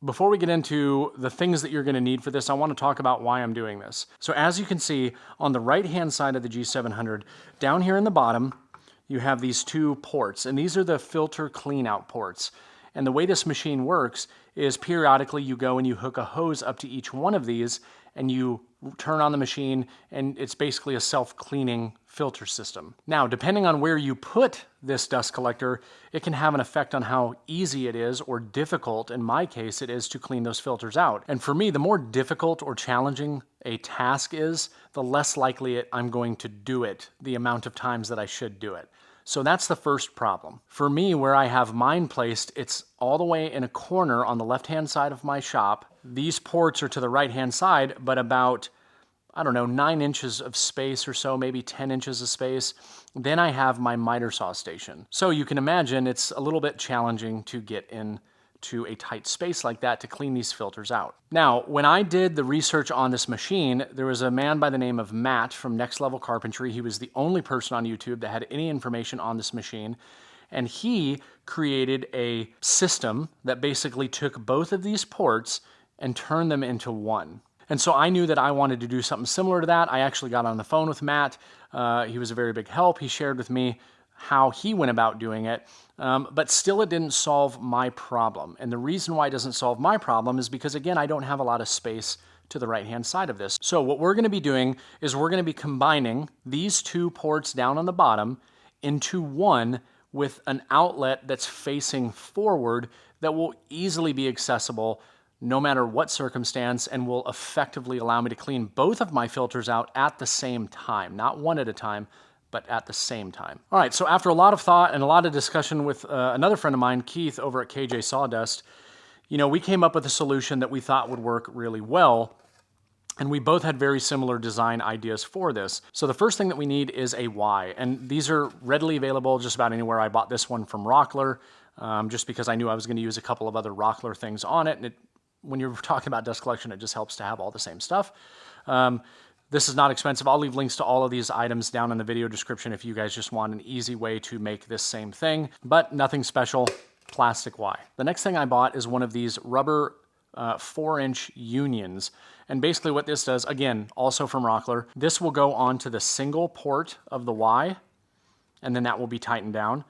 Before we get into the things that you're going to need for this, I want to talk about why I'm doing this. So as you can see on the right-hand side of the G700, down here in the bottom, you have these two ports, and these are the filter clean-out ports. And the way this machine works is periodically you go and you hook a hose up to each one of these, and you turn on the machine, and it's basically a self-cleaning filter system. Now, depending on where you put this dust collector, it can have an effect on how easy it is or difficult, in my case, it is to clean those filters out. And for me, the more difficult or challenging a task is, the less likely I'm going to do it the amount of times that I should do it. So that's the first problem. For me, where I have mine placed, it's all the way in a corner on the left-hand side of my shop. These ports are to the right-hand side, but about, I don't know, 9 inches of space or so, maybe 10 inches of space. Then I have my miter saw station. So you can imagine it's a little bit challenging to get into a tight space like that to clean these filters out. Now, when I did the research on this machine, there was a man by the name of Matt from Next Level Carpentry. He was the only person on YouTube that had any information on this machine. And he created a system that basically took both of these ports and turned them into one. And so I knew that I wanted to do something similar to that. I actually got on the phone with Matt. He was a very big help. He shared with me how he went about doing it, but still it didn't solve my problem. And the reason why it doesn't solve my problem is because, again, I don't have a lot of space to the right-hand side of this. So what we're going to be doing is we're going to be combining these two ports down on the bottom into one with an outlet that's facing forward that will easily be accessible no matter what circumstance, and will effectively allow me to clean both of my filters out at the same time, not one at a time, but at the same time. All right, so after a lot of thought and a lot of discussion with another friend of mine, Keith, over at KJ Sawdust, we came up with a solution that we thought would work really well, and we both had very similar design ideas for this. So the first thing that we need is a Y, and these are readily available just about anywhere. I bought this one from Rockler, just because I knew I was going to use a couple of other Rockler things on it, and when you're talking about dust collection, it just helps to have all the same stuff. This is not expensive. I'll leave links to all of these items down in the video description if you guys just want an easy way to make this same thing, but nothing special, plastic Y. The next thing I bought is one of these rubber 4-inch unions. And basically what this does, again, also from Rockler, this will go onto the single port of the Y, and then that will be tightened down.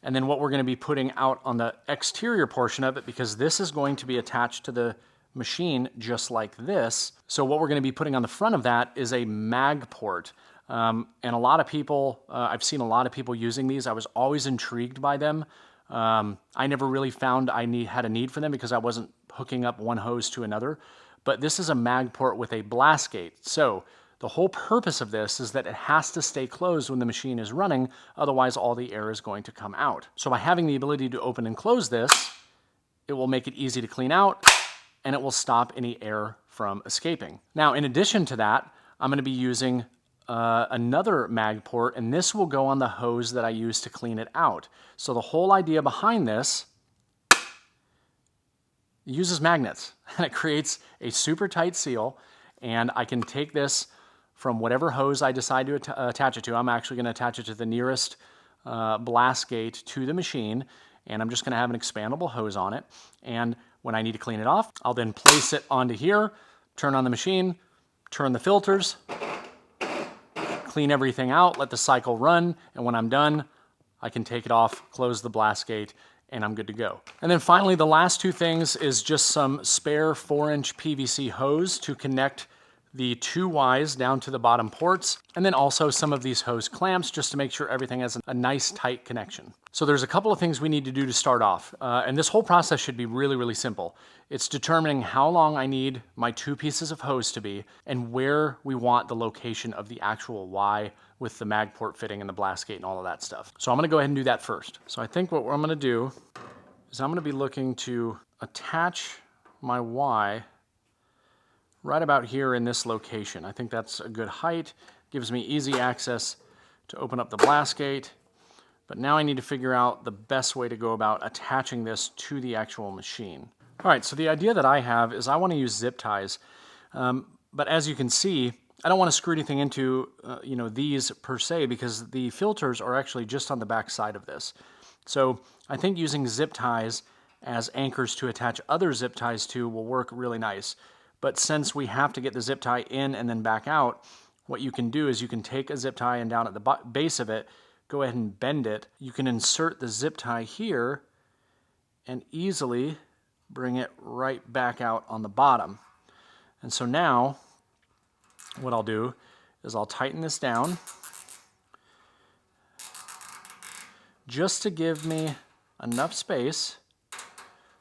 And then what we're going to be putting out on the exterior portion of it, because this is going to be attached to the machine just like this. So what we're going to be putting on the front of that is a Magport. And a lot of people, I've seen a lot of people using these. I was always intrigued by them. I never really found I had a need for them because I wasn't hooking up one hose to another. But this is a Magport with a blast gate. So the whole purpose of this is that it has to stay closed when the machine is running, otherwise all the air is going to come out. So by having the ability to open and close this, it will make it easy to clean out, and it will stop any air from escaping. Now, in addition to that, I'm going to be using another Magport, and this will go on the hose that I use to clean it out. So the whole idea behind this uses magnets, and it creates a super tight seal, and I can take this from whatever hose I decide to attach it to. I'm actually going to attach it to the nearest blast gate to the machine, and I'm just going to have an expandable hose on it. And when I need to clean it off, I'll then place it onto here, turn on the machine, turn the filters, clean everything out, let the cycle run, and when I'm done, I can take it off, close the blast gate, and I'm good to go. And then finally, the last two things is just some spare 4-inch PVC hose to connect the two Ys down to the bottom ports, and then also some of these hose clamps just to make sure everything has a nice tight connection. So there's a couple of things we need to do to start off, and this whole process should be really, really simple. It's determining how long I need my two pieces of hose to be and where we want the location of the actual Y with the Magport fitting and the blast gate and all of that stuff. So I'm going to go ahead and do that first. So I think what I'm going to do is I'm going to be looking to attach my Y right about here in this location. I think that's a good height, gives me easy access to open up the blast gate. But now I need to figure out the best way to go about attaching this to the actual machine. All right, so the idea that I have is I want to use zip ties. But as you can see, I don't want to screw anything into these per se, because the filters are actually just on the back side of this. So I think using zip ties as anchors to attach other zip ties to will work really nice. But since we have to get the zip tie in and then back out, what you can do is you can take a zip tie and down at the base of it, go ahead and bend it. You can insert the zip tie here and easily bring it right back out on the bottom. And so now what I'll do is I'll tighten this down just to give me enough space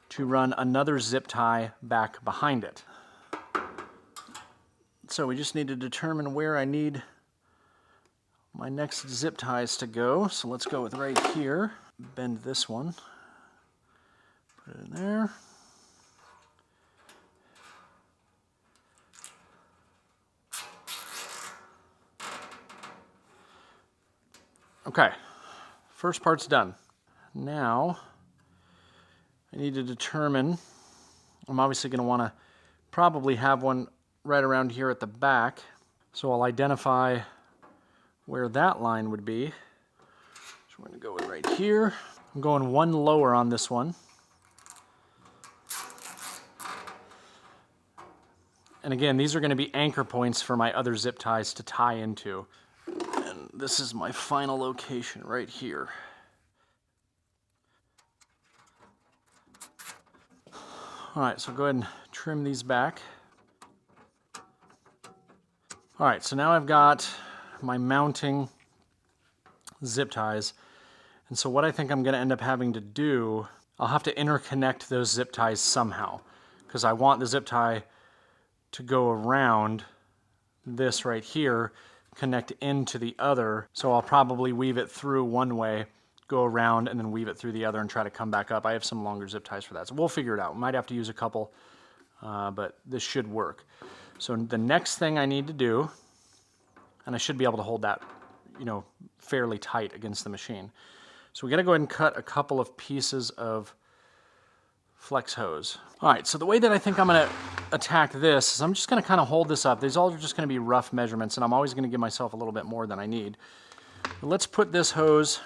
to run another zip tie back behind it. So we just need to determine where I need my next zip ties to go. So let's go with right here. Bend this one. Put it in there. Okay, first part's done. Now I need to determine, I'm obviously going to want to probably have one right around here at the back. So I'll identify where that line would be. So we're going to go with right here. I'm going one lower on this one. And again, these are going to be anchor points for my other zip ties to tie into. And this is my final location right here. All right, so go ahead and trim these back. All right, so now I've got my mounting zip ties. And so what I think I'm going to end up having to do, I'll have to interconnect those zip ties somehow, because I want the zip tie to go around this right here, connect into the other. So I'll probably weave it through one way, go around, and then weave it through the other and try to come back up. I have some longer zip ties for that, so we'll figure it out. We might have to use a couple, but this should work. So the next thing I need to do, and I should be able to hold that, you know, fairly tight against the machine. So we got to go ahead and cut a couple of pieces of flex hose. All right, so the way that I think I'm going to attack this is I'm just going to kind of hold this up. These all are just going to be rough measurements, and I'm always going to give myself a little bit more than I need. But let's put this hose,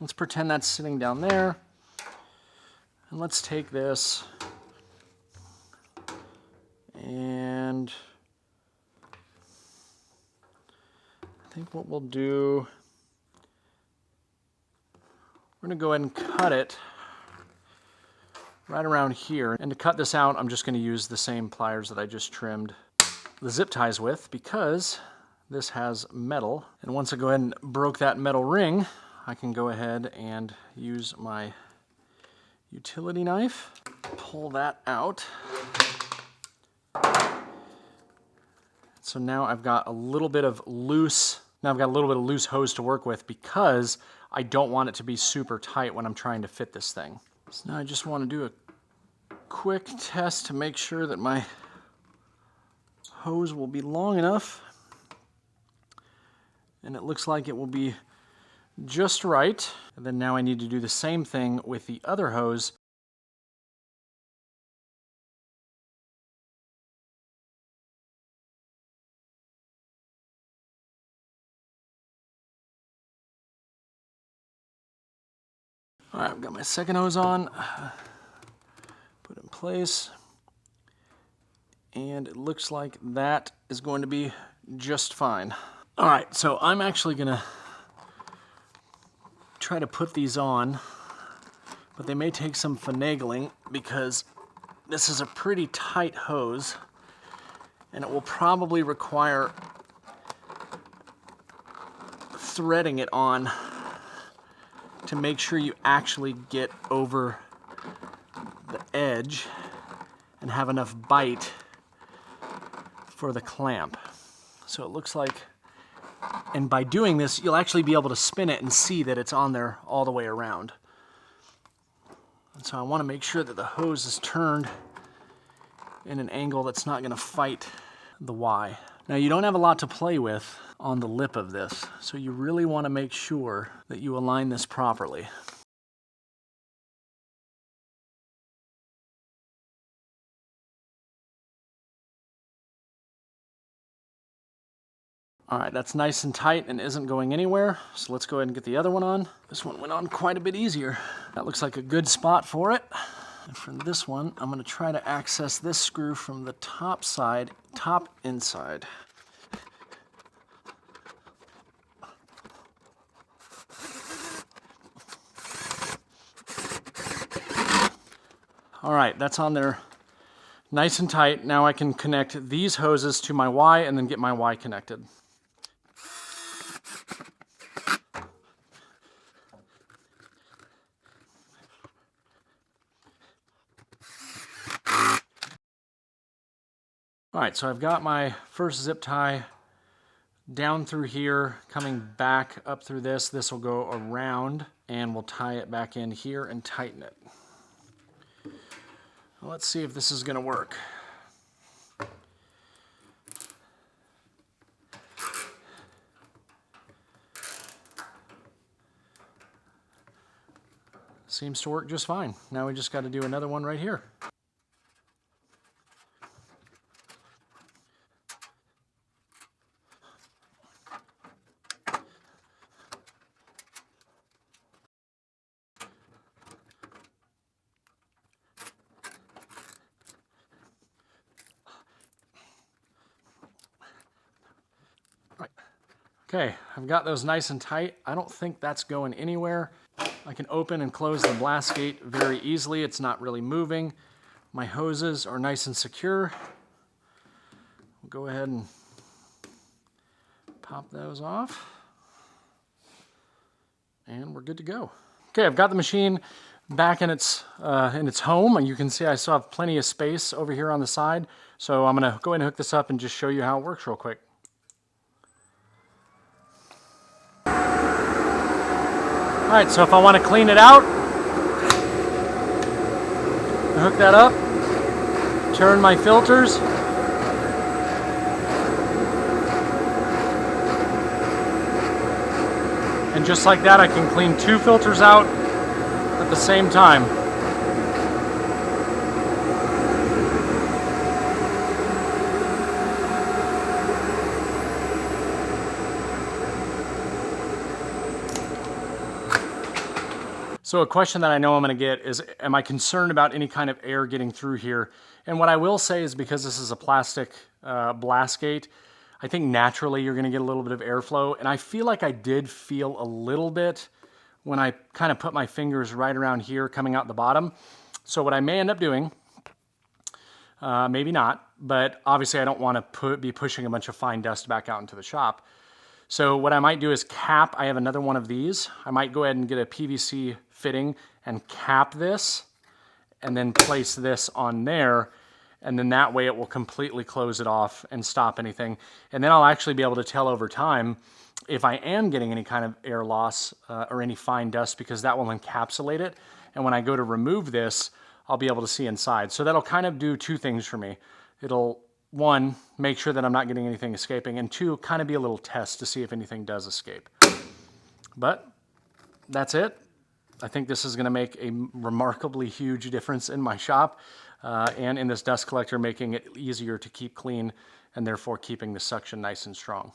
let's pretend that's sitting down there, and let's take this and I think what we'll do, we're going to go ahead and cut it right around here. And to cut this out, I'm just going to use the same pliers that I just trimmed the zip ties with, because this has metal. And once I go ahead and broke that metal ring, I can go ahead and use my utility knife, pull that out. So now I've got a little bit of loose hose to work with, because I don't want it to be super tight when I'm trying to fit this thing. So now I just want to do a quick test to make sure that my hose will be long enough. And it looks like it will be just right. And then now I need to do the same thing with the other hose. All right, I've got my second hose on, put in place, and it looks like that is going to be just fine. All right, so I'm actually gonna try to put these on, but they may take some finagling because this is a pretty tight hose, and it will probably require threading it on to make sure you actually get over the edge and have enough bite for the clamp. So it looks like, and by doing this, you'll actually be able to spin it and see that it's on there all the way around. And so I want to make sure that the hose is turned in an angle that's not going to fight the Y. Now you don't have a lot to play with on the lip of this, so you really want to make sure that you align this properly. All right, that's nice and tight and isn't going anywhere, so let's go ahead and get the other one on. This one went on quite a bit easier. That looks like a good spot for it. For this one, I'm going to try to access this screw from the top side, top inside. All right, that's on there nice and tight. Now I can connect these hoses to my Y and then get my Y connected. All right, so I've got my first zip tie down through here, coming back up through this. This will go around and we'll tie it back in here and tighten it. Well, let's see if this is going to work. Seems to work just fine. Now we just got to do another one right here. Okay, I've got those nice and tight. I don't think that's going anywhere. I can open and close the blast gate very easily. It's not really moving. My hoses are nice and secure. We'll go ahead and pop those off. And we're good to go. Okay, I've got the machine back in its home, and you can see I still have plenty of space over here on the side. So I'm gonna go ahead and hook this up and just show you how it works real quick. All right, so if I want to clean it out, hook that up, turn my filters, and just like that I can clean 2 filters out at the same time. So a question that I know I'm going to get is, am I concerned about any kind of air getting through here? And what I will say is, because this is a plastic blast gate, I think naturally you're going to get a little bit of airflow. And I feel like I did feel a little bit when I kind of put my fingers right around here coming out the bottom. So what I may end up doing, maybe not, but obviously I don't want to be pushing a bunch of fine dust back out into the shop. So what I might do is cap. I have another one of these. I might go ahead and get a PVC fitting and cap this and then place this on there, and then that way it will completely close it off and stop anything. And then I'll actually be able to tell over time if I am getting any kind of air loss or any fine dust, because that will encapsulate it. And when I go to remove this, I'll be able to see inside. So that'll kind of do 2 things for me. It'll, 1, make sure that I'm not getting anything escaping, and 2, kind of be a little test to see if anything does escape. But that's it. I think this is going to make a remarkably huge difference in my shop and in this dust collector, making it easier to keep clean and therefore keeping the suction nice and strong.